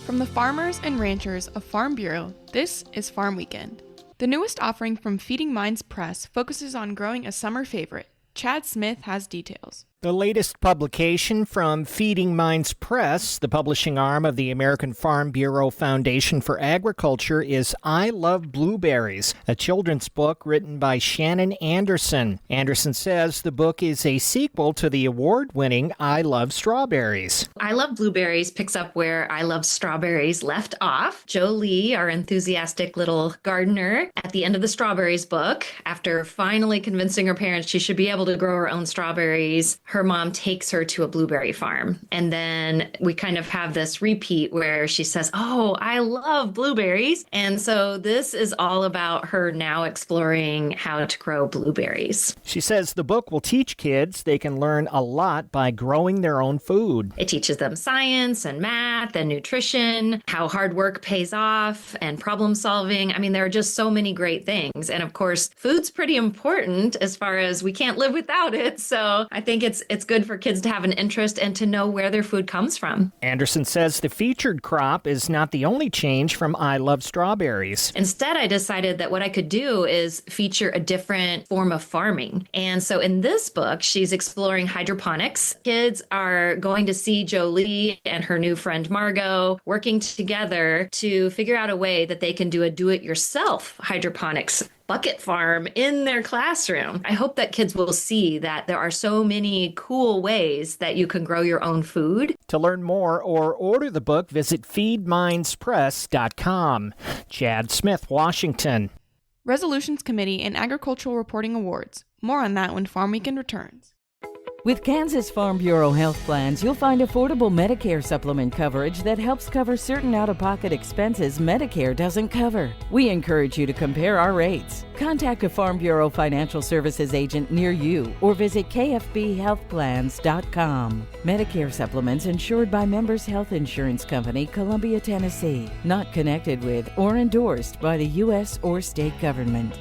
From the farmers and ranchers of Farm Bureau, this is Farm Weekend. The newest offering from Feeding Minds Press focuses on growing a summer favorite. Chad Smith has details. The latest publication from Feeding Minds Press, the publishing arm of the American Farm Bureau Foundation for Agriculture, is I Love Blueberries, a children's book written by Shannon Anderson. Anderson says the book is a sequel to the award-winning I Love Strawberries. I Love Blueberries picks up where I Love Strawberries left off. Jolie, our enthusiastic little gardener, at the end of the Strawberries book, after finally convincing her parents she should be able to grow her own strawberries, her mom takes her to a blueberry farm. And then we kind of have this repeat where she says, "Oh, I love blueberries." And so this is all about her now exploring how to grow blueberries. She says the book will teach kids they can learn a lot by growing their own food. It teaches them science and math and nutrition, how hard work pays off, and problem solving. I mean, there are just so many great things. And of course, food's pretty important as far as we can't live without it. So I think it's good for kids to have an interest and to know where their food comes from. Anderson says the featured crop is not the only change from I Love Strawberries. Instead, I decided that what I could do is feature a different form of farming. And so in this book, she's exploring hydroponics. Kids are going to see Jolie and her new friend Margot working together to figure out a way that they can do a do-it-yourself hydroponics bucket farm in their classroom. I hope that kids will see that there are so many cool ways that you can grow your own food. To learn more or order the book, visit feedmindspress.com. Chad Smith, Washington. Resolutions Committee and Agricultural Reporting Awards. More on that when Farm Weekend returns. With Kansas Farm Bureau health plans, you'll find affordable Medicare supplement coverage that helps cover certain out-of-pocket expenses Medicare doesn't cover. We encourage you to compare our rates. Contact a Farm Bureau financial services agent near you or visit kfbhealthplans.com. Medicare supplements insured by Members Health Insurance Company, Columbia, Tennessee. Not connected with or endorsed by the U.S. or state government.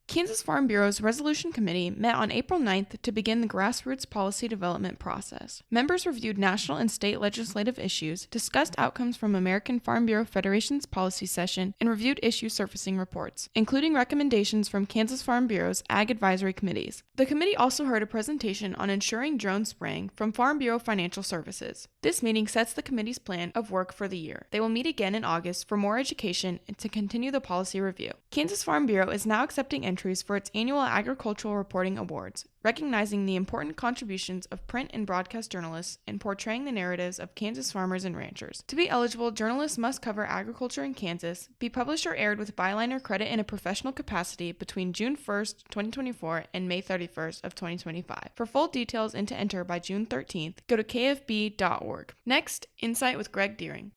Kansas Farm Bureau's Resolution Committee met on April 9th to begin the grassroots policy development process. Members reviewed national and state legislative issues, discussed outcomes from American Farm Bureau Federation's policy session, and reviewed issue surfacing reports, including recommendations from Kansas Farm Bureau's Ag Advisory Committees. The committee also heard a presentation on ensuring drone spraying from Farm Bureau Financial Services. This meeting sets the committee's plan of work for the year. They will meet again in August for more education and to continue the policy review. Kansas Farm Bureau is now accepting entries for its annual Agricultural Reporting Awards, recognizing the important contributions of print and broadcast journalists in portraying the narratives of Kansas farmers and ranchers. To be eligible, journalists must cover agriculture in Kansas, be published or aired with byline or credit in a professional capacity between June 1st, 2024 and May 31st of 2025. For full details and to enter by June 13th, go to kfb.org. Next, Insight with Greg Deering.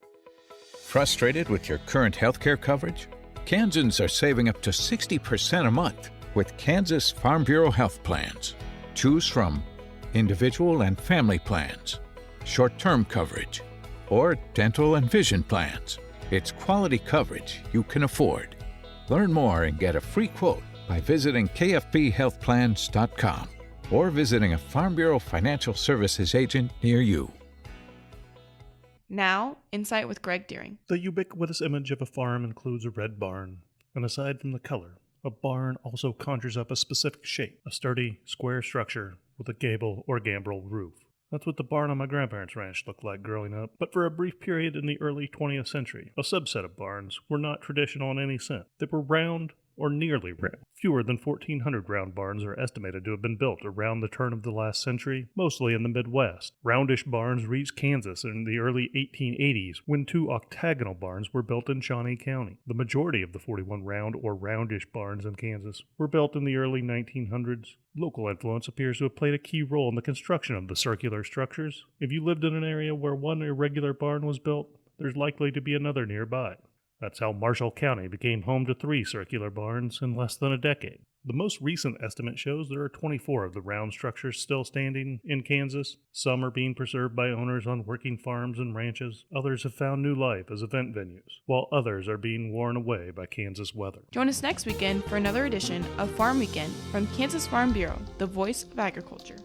Frustrated with your current healthcare coverage? Kansans are saving up to 60% a month with Kansas Farm Bureau health plans. Choose from individual and family plans, short-term coverage, or dental and vision plans. It's quality coverage you can afford. Learn more and get a free quote by visiting kfbhealthplans.com or visiting a Farm Bureau Financial Services agent near you. Now, Insight with Greg Deering. The ubiquitous image of a farm includes a red barn, and aside from the color, a barn also conjures up a specific shape, a sturdy, square structure with a gable or gambrel roof. That's what the barn on my grandparents' ranch looked like growing up. But for a brief period in the early 20th century, a subset of barns were not traditional in any sense. They were round or nearly round. Fewer than 1,400 round barns are estimated to have been built around the turn of the last century, mostly in the Midwest. Roundish barns reached Kansas in the early 1880s when 2 octagonal barns were built in Shawnee County. The majority of the 41 round or roundish barns in Kansas were built in the early 1900s. Local influence appears to have played a key role in the construction of the circular structures. If you lived in an area where one irregular barn was built, there's likely to be another nearby. That's how Marshall County became home to 3 circular barns in less than a decade. The most recent estimate shows there are 24 of the round structures still standing in Kansas. Some are being preserved by owners on working farms and ranches. Others have found new life as event venues, while others are being worn away by Kansas weather. Join us next weekend for another edition of Farm Weekend from Kansas Farm Bureau, the voice of agriculture.